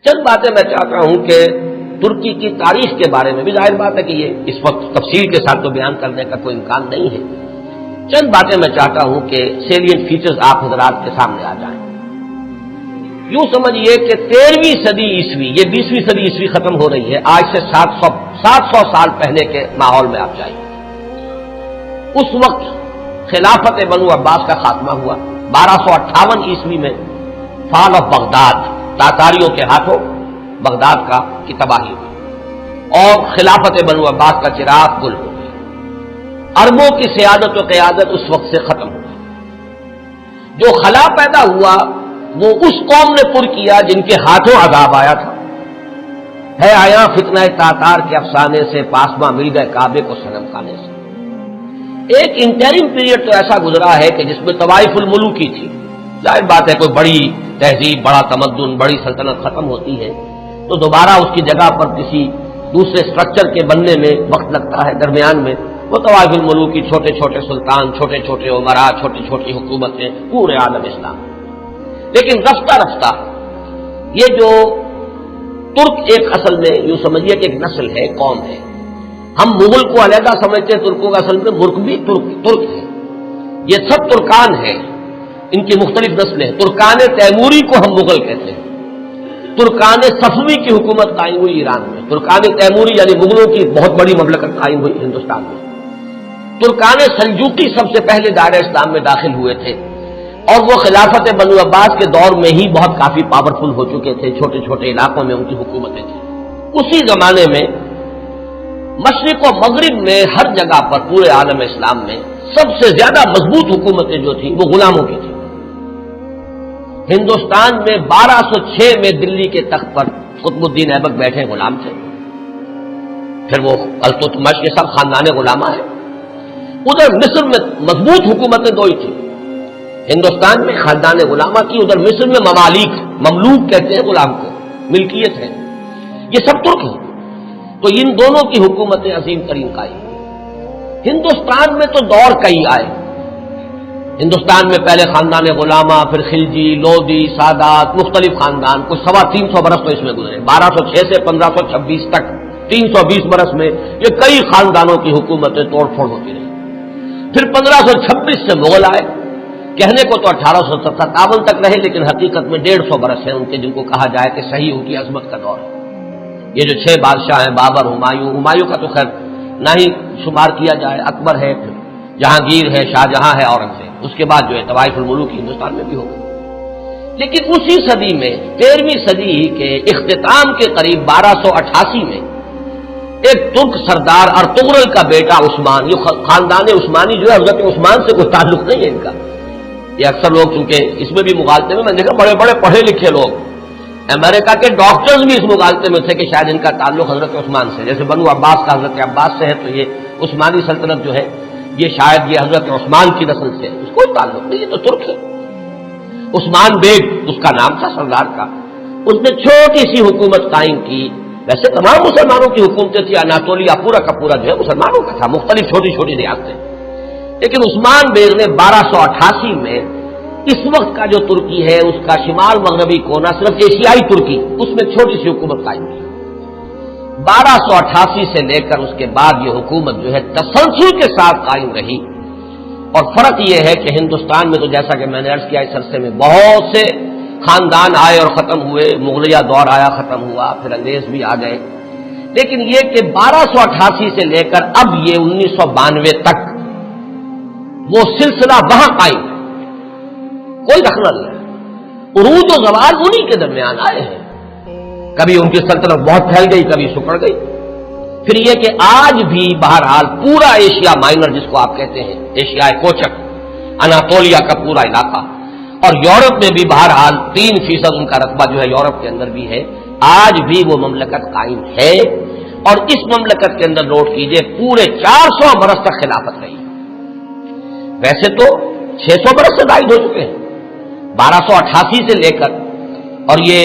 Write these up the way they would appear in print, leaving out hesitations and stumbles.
چند باتیں میں چاہتا ہوں کہ ترکی کی تاریخ کے بارے میں بھی ظاہر بات ہے کہ یہ اس وقت تفصیل کے ساتھ تو بیان کرنے کا کوئی امکان نہیں ہے. چند باتیں میں چاہتا ہوں کہ سیلینٹ فیچرز آپ حضرات کے سامنے آ جائیں. یوں سمجھیے کہ 13ویں صدی عیسوی، یہ 20ویں صدی عیسوی ختم ہو رہی ہے، آج سے 700 سال پہلے کے ماحول میں آپ جائیں. اس وقت خلافت بنو عباس کا خاتمہ ہوا. 1258 عیسوی میں فال آف بغداد، تاتاریوں کے ہاتھوں بغداد کی تباہی ہوئی اور خلافت بنو عباس کا چراغ گل ہو گیا. عربوں کی سیادت و قیادت اس وقت سے ختم ہو گئی. جو خلا پیدا ہوا وہ اس قوم نے پر کیا جن کے ہاتھوں عذاب آیا تھا. ہے آیا فتنہ تاتار کے افسانے سے، پاسما مل گئے کعبے کو صنم خانے سے. ایک انٹرم پیریڈ تو ایسا گزرا ہے کہ جس میں طوائف الملوکی تھی. ظاہر بات ہے کوئی بڑی تہذیب، بڑا تمدن، بڑی سلطنت ختم ہوتی ہے تو دوبارہ اس کی جگہ پر کسی دوسرے سٹرکچر کے بننے میں وقت لگتا ہے. درمیان میں وہ طوائف الملوکی، چھوٹے چھوٹے سلطان، چھوٹے چھوٹے عمراء، چھوٹی چھوٹی حکومتیں پورے عالم اسلام. لیکن رفتہ رفتہ یہ جو ترک ایک اصل میں یوں سمجھیے کہ ایک نسل ہے، قوم ہے. ہم مغل کو علیحدہ سمجھتے ہیں، ترکوں کا اصل میں ملک بھی ترک ہے. یہ سب ترکان ہیں، ان کی مختلف نسلیں. ترکان تیموری کو ہم مغل کہتے ہیں. ترکان صفوی کی حکومت قائم ہوئی ایران میں. ترکان تیموری یعنی مغلوں کی بہت بڑی مملکت قائم ہوئی ہندوستان میں. ترکان سلجوقی سب سے پہلے دائرہ اسلام میں داخل ہوئے تھے اور وہ خلافت بنو عباس کے دور میں ہی بہت کافی پاورفل ہو چکے تھے. چھوٹے چھوٹے علاقوں میں ان کی حکومتیں تھیں. اسی زمانے میں مشرق و مغرب میں ہر جگہ پر پورے عالم اسلام میں سب سے زیادہ مضبوط حکومتیں جو تھیں وہ غلاموں کی تھیں. ہندوستان میں 1206 میں دلی کے تخت پر قطب الدین ایبک بیٹھے غلام تھے. پھر وہ التتمش کے سب خاندان غلامہ ہیں. ادھر مصر میں مضبوط حکومتیں دو ہی تھیں. ہندوستان میں خاندان غلامہ کی، ادھر مصر میں مملوک کہتے ہیں غلام کو، ملکیت ہے. یہ سب ترک ہیں. تو ان دونوں کی حکومتیں عظیم ترین قائم ہوئی. ہندوستان میں تو دور کئی آئے. ہندوستان میں پہلے خاندان غلامہ، پھر خلجی، لودھی، سادات، مختلف خاندان، کچھ 325 برس تو اس میں گزرے. 1206 سے 1526 تک 320 برس میں یہ کئی خاندانوں کی حکومتیں توڑ پھوڑ ہوتی رہی. پھر 1526 سے مغل آئے. کہنے کو تو 1857 تک رہے، لیکن حقیقت میں 150 برس ہیں ان کے، جن کو کہا جائے کہ صحیح ان کی عظمت کا دور ہے. یہ جو 6 بادشاہ ہیں، بابر، ہمایوں کا تو خیر نہ ہی شمار کیا جائے، اکبر ہے، پھر جہانگیر ہے، شاہجہاں ہے، اورنگزیب. اس کے بعد جو ہے طوائف الملوک ہندوستان میں بھی ہو گئی. لیکن اسی صدی میں 13ویں صدی کے اختتام کے قریب 1288 میں ایک ترک سردار ارطغرل کا بیٹا عثمان، یہ خاندان عثمانی جو ہے حضرت عثمان سے کوئی تعلق نہیں ہے ان کا. یہ اکثر لوگ چونکہ اس میں بھی مغالطے میں دیکھا بڑے بڑے پڑھے لکھے لوگ، امریکہ کے ڈاکٹرز بھی اس مغالطے میں تھے کہ شاید ان کا تعلق حضرت عثمان سے، جیسے بنو عباس کا حضرت عباس سے ہے تو یہ عثمانی سلطنت جو ہے یہ شاید یہ حضرت عثمان کی نسل سے، اس کوئی تعلق نہیں، یہ تو ترک ہے. عثمان بیگ اس کا نام تھا سردار کا. اس نے چھوٹی سی حکومت قائم کی. ویسے تمام مسلمانوں کی حکومتیں تھیں، اناطولیہ پورا کا پورا جو ہے مسلمانوں کا تھا، مختلف چھوٹی چھوٹی ریاستیں. لیکن عثمان بیگ نے 1288 میں اس وقت کا جو ترکی ہے اس کا شمال مغربی کونا، صرف ایشیائی ترکی، اس میں چھوٹی سی حکومت قائم کی. 1288 سے لے کر اس کے بعد یہ حکومت جو ہے تسلسل کے ساتھ قائم رہی. اور فرق یہ ہے کہ ہندوستان میں تو جیسا کہ میں نے عرض کیا اس عرصے میں بہت سے خاندان آئے اور ختم ہوئے. مغلیہ دور آیا، ختم ہوا، پھر انگریز بھی آ گئے. لیکن یہ کہ 1288 سے لے کر اب یہ 1992 تک وہ سلسلہ وہاں قائم ہے، کوئی دخل نہیں ہے. عروج و زوال انہی کے درمیان آئے ہیں. کبھی ان کی سلطنت بہت پھیل گئی، کبھی سکڑ گئی. پھر یہ کہ آج بھی بہرحال پورا ایشیا مائنر جس کو آپ کہتے ہیں، ایشیا کوچک، اناطولیہ کا پورا علاقہ، اور یورپ میں بھی بہرحال 3% ان کا رقبہ جو ہے یورپ کے اندر بھی ہے. آج بھی وہ مملکت قائم ہے. اور اس مملکت کے اندر نوٹ کیجئے پورے 400 برس تک خلافت رہی. ویسے تو 600 برس سے زائد ہو چکے ہیں 1288 سے لے کر، اور یہ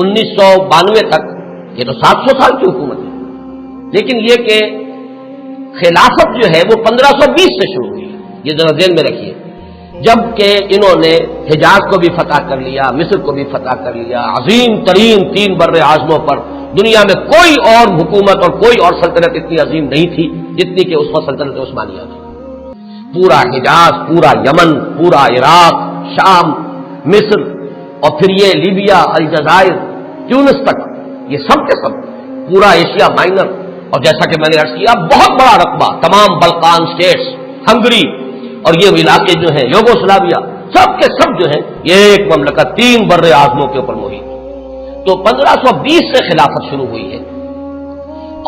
1992 تک، یہ تو 700 سال کی حکومت ہے. لیکن یہ کہ خلافت جو ہے وہ 1520 سے شروع ہوئی. یہ ذرا ذہن میں رکھیے جبکہ انہوں نے حجاز کو بھی فتح کر لیا، مصر کو بھی فتح کر لیا، عظیم ترین 3 بر اعظموں پر دنیا میں کوئی اور حکومت اور کوئی اور سلطنت اتنی عظیم نہیں تھی جتنی کہ اس وقت سلطنت عثمانیہ تھی۔ پورا حجاز، پورا یمن، پورا عراق، شام، مصر، اور پھر یہ لیبیا، الجزائر، تیونس تک، یہ سب کے سب پورا ایشیا مائنر، اور جیسا کہ میں نے عرض کیا بہت بڑا رقبہ، تمام بلقان سٹیٹس، ہنگری اور یہ علاقے جو ہیں یوگوسلاویا، سب کے سب جو ہیں یہ ایک مملکت 3 بر اعظموں کے اوپر محیط۔ تو 1520 سے خلافت شروع ہوئی ہے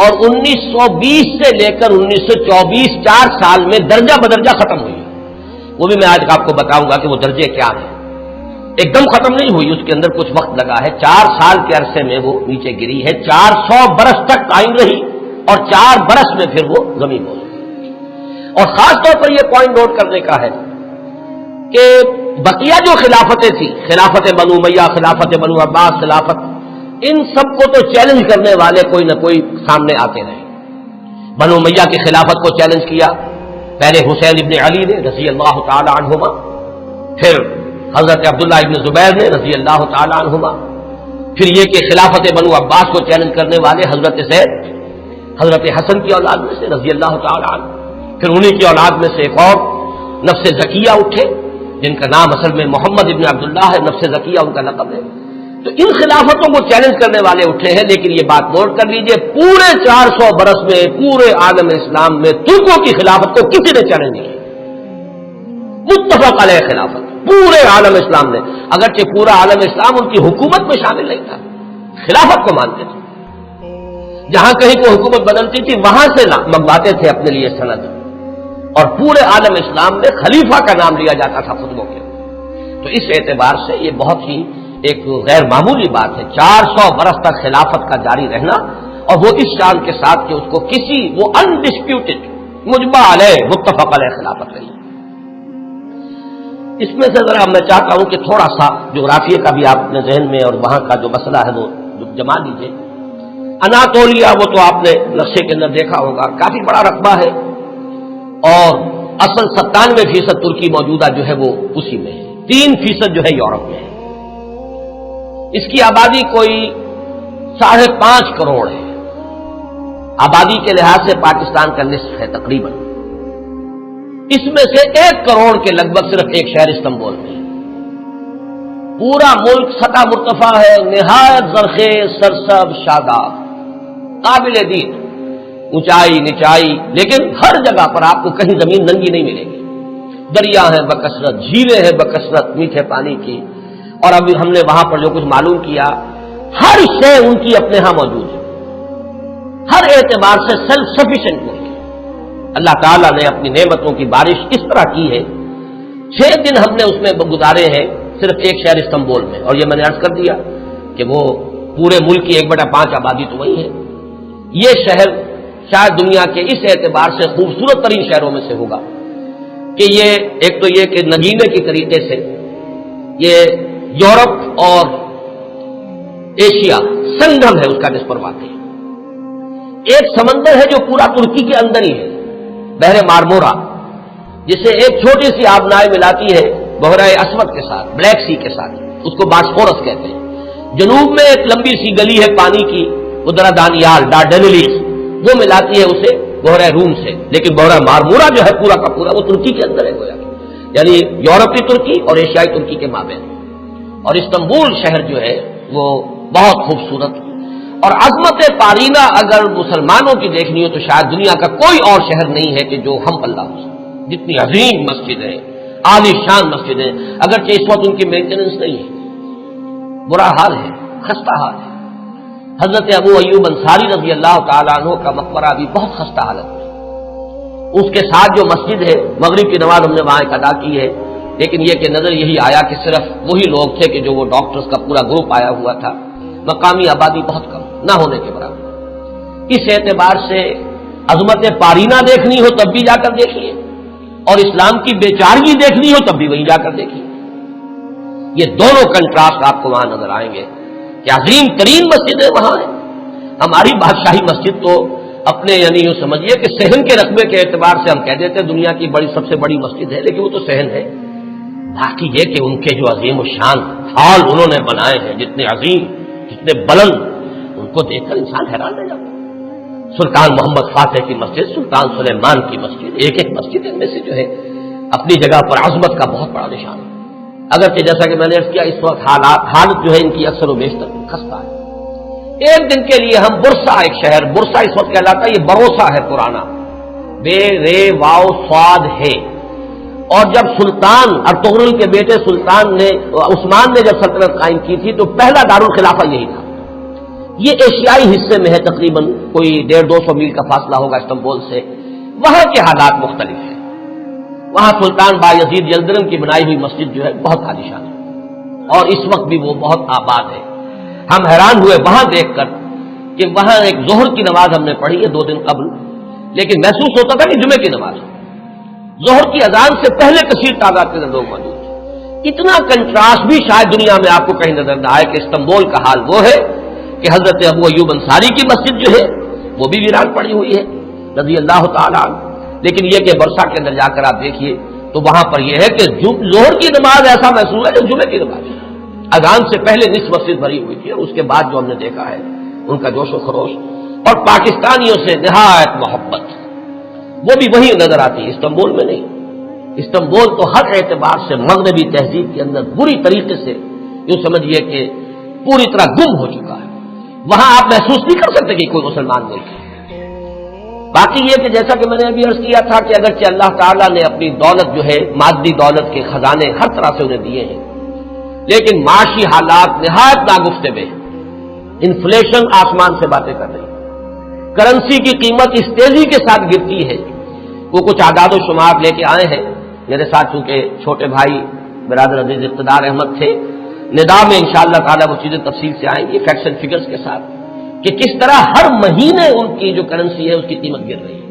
اور 1920 سے لے کر 1924 4 سال میں درجہ بدرجہ ختم ہوئی ہے۔ وہ بھی میں آج آپ کو بتاؤں گا کہ وہ درجے کیا ہیں۔ ایک دم ختم نہیں ہوئی، اس کے اندر کچھ وقت لگا ہے، 4 سال کے عرصے میں وہ نیچے گری ہے، 400 برس تک قائم رہی اور 4 برس میں پھر وہ زمین ہو گئی۔ اور خاص طور پر یہ پوائنٹ نوٹ کرنے کا ہے کہ بقیہ جو خلافتیں تھیں، خلافت بنو امیہ، خلافت بنو عباس، خلافت، ان سب کو تو چیلنج کرنے والے کوئی نہ کوئی سامنے آتے رہے۔ بنو امیہ کی خلافت کو چیلنج کیا پہلے حسین ابن علی نے رضی اللہ تعالی عنہما، پھر حضرت عبداللہ ابن زبیر نے رضی اللہ تعالی عنہما، پھر یہ کہ خلافت بنو عباس کو چیلنج کرنے والے حضرت زید، حضرت حسن کی اولاد میں سے رضی اللہ تعالی عنہ، پھر انہی کی اولاد میں سے ایک اور نفس زکیہ اٹھے جن کا نام اصل میں محمد ابن عبداللہ ہے، نفس زکیہ ان کا لقب ہے۔ تو ان خلافتوں کو چیلنج کرنے والے اٹھے ہیں، لیکن یہ بات نوٹ کر لیجئے پورے 400 برس میں پورے عالم اسلام میں ترکوں کی خلافت کو کسی نے چیلنج نہیں کیا، متفق علیہ خلافت پورے عالم اسلام نے، اگرچہ پورا عالم اسلام ان کی حکومت میں شامل نہیں تھا، خلافت کو مانتے تھے، جہاں کہیں کوئی حکومت بدلتی تھی وہاں سے منگواتے تھے اپنے لیے سند، اور پورے عالم اسلام میں خلیفہ کا نام لیا جاتا تھا خطبوں کے۔ تو اس اعتبار سے یہ بہت ہی ایک غیر معمولی بات ہے، 400 برس تک خلافت کا جاری رہنا، اور وہ اس شان کے ساتھ کہ اس کو کسی وہ انڈسپیوٹڈ مجمع علیہ متفق علیہ خلافت رہی۔ اس میں سے ذرا میں چاہتا ہوں کہ تھوڑا سا جغرافیہ کا بھی آپ اپنے ذہن میں اور وہاں کا جو مسئلہ ہے وہ جما لیجیے۔ اناطولیہ وہ تو آپ نے نقشے کے اندر دیکھا ہوگا، کافی بڑا رقبہ ہے، اور اصل 97% ترکی موجودہ جو ہے وہ اسی میں ہے، 3% جو ہے یورپ میں ہے۔ اس کی آبادی کوئی 5.5 کروڑ ہے، آبادی کے لحاظ سے پاکستان کا نصف ہے تقریباً۔ اس میں سے 1 کروڑ کے لگ بھگ صرف ایک شہر استنبول میں ہے۔ پورا ملک سطح مرتفع ہے، نہایت زرخیز، سرسب، شاداب، قابل دید، اونچائی نچائی، لیکن ہر جگہ پر آپ کو کہیں زمین ننگی نہیں ملے گی، دریا ہیں بکثرت، جھیلیں ہیں بکثرت میٹھے پانی کی، اور ابھی ہم نے وہاں پر جو کچھ معلوم کیا ہر شے ان کی اپنے ہاں موجود ہے، ہر اعتبار سے سیلف سفیشینٹ ملک ہے۔ اللہ تعالیٰ نے اپنی نعمتوں کی بارش اس طرح کی ہے، 6 دن ہم نے اس میں گزارے ہیں صرف ایک شہر استنبول میں، اور یہ میں نے عرض کر دیا کہ وہ پورے ملک کی 1/5 آبادی تو وہی ہے۔ یہ شہر شاید دنیا کے اس اعتبار سے خوبصورت ترین شہروں میں سے ہوگا کہ یہ ایک تو یہ کہ نگینے کی طریقے سے یہ یورپ اور ایشیا سنگم ہے اس کا نسبت واقع ہے۔ ایک سمندر ہے جو پورا ترکی کے اندر ہی ہے، بحر مارمورا، جسے ایک چھوٹی سی آبنائے ملاتی ہے بحیرہ اسود کے ساتھ، بلیک سی کے ساتھ، اس کو باسفورس کہتے ہیں۔ جنوب میں ایک لمبی سی گلی ہے پانی کی، وہ درا دانیال ڈارڈنیلیز، وہ ملاتی ہے اسے بحیرہ روم سے، لیکن بحیرہ مارمورا جو ہے پورا کا پورا وہ ترکی کے اندر ہے گویا، یعنی یورپی ترکی اور ایشیائی ترکی کے مابین۔ اور استنبول شہر جو ہے وہ بہت خوبصورت، اور عظمت پارینہ اگر مسلمانوں کی دیکھنی ہو تو شاید دنیا کا کوئی اور شہر نہیں ہے کہ جو ہم پلہ ہو سکے، جتنی عظیم مسجد ہے، عالی شان مسجد ہے، اگرچہ اس وقت ان کی مینٹیننس نہیں ہے، برا حال ہے، خستہ حال ہے۔ حضرت ابو ایوب انصاری رضی اللہ تعالیٰ عنہ کا مقبرہ بھی بہت خستہ حالت میں، اس کے ساتھ جو مسجد ہے مغرب کی نماز ہم نے وہاں ادا کی ہے، لیکن یہ کہ نظر یہی آیا کہ صرف وہی لوگ تھے کہ جو وہ ڈاکٹرز کا پورا گروپ آیا ہوا تھا، مقامی آبادی بہت کم، نہ ہونے کے برابر۔ اس اعتبار سے عظمت پارینہ دیکھنی ہو تب بھی جا کر دیکھیے، اور اسلام کی بیچارگی دیکھنی ہو تب بھی وہیں جا کر دیکھیے۔ یہ دونوں کنٹراسٹ آپ کو وہاں نظر آئیں گے کہ عظیم ترین مسجدیں وہاں ہیں۔ ہماری بادشاہی مسجد تو اپنے یعنی یوں سمجھیے کہ صحن کے رقبے کے اعتبار سے ہم کہہ دیتے ہیں دنیا کی سب سے بڑی مسجد ہے، لیکن وہ تو صحن ہے، باقی یہ کہ ان کے جو عظیم الشان ہال انہوں نے بنائے ہیں، جتنے عظیم، جتنے بلند، ان کو دیکھ کر انسان حیران رہ جاتا ہے۔ سلطان محمد فاتح کی مسجد، سلطان سلیمان کی مسجد، ایک ایک مسجد ان میں سے جو ہے اپنی جگہ پر عظمت کا بہت بڑا نشان ہے۔ اگرچہ جیسا کہ میں نے عرض کیا اس وقت حالت جو ہے ان کی اکثر و بیشتر خستہ ہے۔ ایک دن کے لیے ہم برسا، ایک شہر برسا اس وقت کہلاتا ہے، یہ بروسا ہے پرانا، بے رے واو صاد ہے۔ اور جب سلطان ارطغرل کے بیٹے سلطان نے عثمان نے جب سلطنت قائم کی تھی تو پہلا دارالخلافہ یہی تھا۔ یہ ایشیائی حصے میں ہے، تقریباً کوئی 150-200 میل کا فاصلہ ہوگا استنبول سے۔ وہاں کے حالات مختلف ہیں۔ وہاں سلطان بایزید یلدرم کی بنائی ہوئی مسجد جو ہے بہت عالیشان ہے اور اس وقت بھی وہ بہت آباد ہے۔ ہم حیران ہوئے وہاں دیکھ کر کہ وہاں ایک ظہر کی نماز ہم نے پڑھی ہے 2 دن قبل، لیکن محسوس ہوتا تھا کہ جمعے کی نماز ہے۔ ظہر کی اذان سے پہلے کثیر تعداد کے لوگ موجود ہیں۔ اتنا کنٹراسٹ بھی شاید دنیا میں آپ کو کہیں نظر نہ آئے کہ استنبول کا حال وہ ہے کہ حضرت ابو ایوب انصاری کی مسجد جو ہے وہ بھی ویران پڑی ہوئی ہے رضی اللہ تعالیٰ عنہ، لیکن یہ کہ برسا کے اندر جا کر آپ دیکھیے تو وہاں پر یہ ہے کہ ظہر کی نماز ایسا محسوس ہے کہ جمعے کی نماز ہے۔ اذان سے پہلے نصف مسجد بھری ہوئی تھی اور اس کے بعد جو ہم نے دیکھا ہے ان کا جوش و خروش اور پاکستانیوں سے نہایت محبت وہ بھی وہی نظر آتی ہے، استنبول میں نہیں۔ استنبول تو ہر اعتبار سے مغربی تہذیب کے اندر بری طریقے سے یوں سمجھیے کہ پوری طرح گم ہو چکا ہے۔ وہاں آپ محسوس نہیں کر سکتے کہ کوئی مسلمان ملک ہے۔ باقی یہ کہ جیسا کہ میں نے ابھی عرض کیا تھا کہ اگرچہ اللہ تعالیٰ نے اپنی دولت جو ہے مادی دولت کے خزانے ہر طرح سے انہیں دیے ہیں، لیکن معاشی حالات نہایت ناگفتگو ہیں۔ انفلیشن آسمان سے باتیں کر رہی ہے، کرنسی کی قیمت اس تیزی کے ساتھ گرتی ہے۔ وہ کچھ اعداد و شمار لے کے آئے ہیں میرے ساتھ، چونکہ چھوٹے بھائی برادر عزیز اقتدار احمد تھے، ندا میں انشاءاللہ تعالیٰ وہ چیزیں تفصیل سے آئیں گی فیکٹس اینڈ فگرز کے ساتھ کہ کس طرح ہر مہینے ان کی جو کرنسی ہے اس کی قیمت گر رہی ہے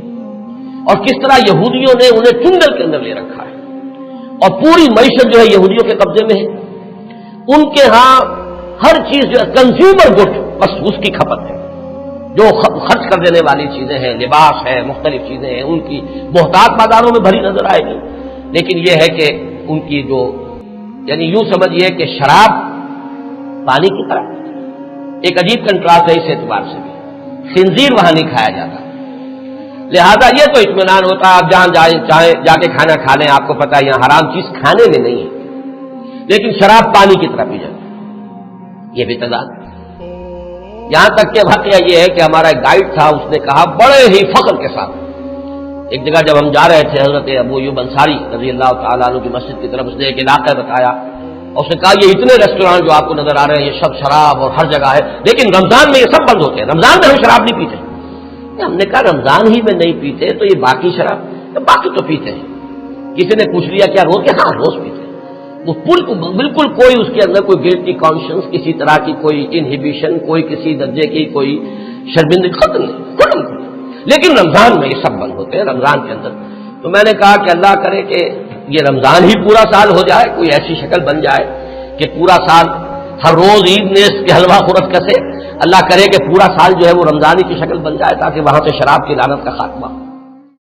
اور کس طرح یہودیوں نے انہیں چنگل کے اندر لے رکھا ہے اور پوری معیشت جو ہے یہودیوں کے قبضے میں ہے۔ ان کے ہاں ہر چیز جو ہے کنزیومر گڈ، بس اس کی کھپت ہے، جو خرچ کر دینے والی چیزیں ہیں، لباس ہے، مختلف چیزیں ہیں، ان کی بہتات بازاروں میں بھری نظر آئے گی۔ لیکن یہ ہے کہ ان کی جو یعنی یوں سمجھیے کہ شراب پانی کی طرح ایک عجیب کنٹراسٹ ہے اس اعتبار سے بھی، خنزیر وہاں نہیں کھایا جاتا، لہذا یہ تو اطمینان ہوتا ہے آپ جہاں چاہیں جا کے کھانا کھا لیں، آپ کو پتا ہے یہاں حرام چیز کھانے میں نہیں ہے، لیکن شراب پانی کی طرح پی جاتی ہے۔ یہ بھی تضاد، یہاں تک کہ واقعہ یہ ہے کہ ہمارا ایک گائیڈ تھا، اس نے کہا بڑے ہی فخر کے ساتھ، ایک جگہ جب ہم جا رہے تھے حضرت ابو ایوب انصاری رضی اللہ تعالیٰ عنہ کی مسجد کی طرف، اس نے ایک علاقہ بتایا اور اس نے کہا یہ اتنے ریسٹورانٹ جو آپ کو نظر آ رہے ہیں یہ سب شراب اور ہر جگہ ہے، لیکن رمضان میں یہ سب بند ہوتے ہیں، رمضان میں ہم شراب نہیں پیتے۔ ہم نے کہا رمضان ہی میں نہیں پیتے تو یہ باقی شراب، باقی تو پیتے ہیں۔ کسی نے پوچھ لیا کیا روز کے؟ ہاں روز پیتے ہیں۔ وہ بالکل کوئی اس کے اندر کوئی گلٹی کانشنس، کسی طرح کی کوئی انہیبیشن، کوئی کسی درجے کی کوئی شرمندگی ختم نہیں، لیکن رمضان میں یہ سب بند ہوتے ہیں رمضان کے اندر۔ تو میں نے کہا کہ اللہ کرے کہ یہ رمضان ہی پورا سال ہو جائے، کوئی ایسی شکل بن جائے کہ پورا سال ہر روز عید نے اس کے حلوہ خورت کسے، اللہ کرے کہ پورا سال جو ہے وہ رمضانی کی شکل بن جائے تاکہ وہاں سے شراب کی لعنت کا خاتمہ ہو۔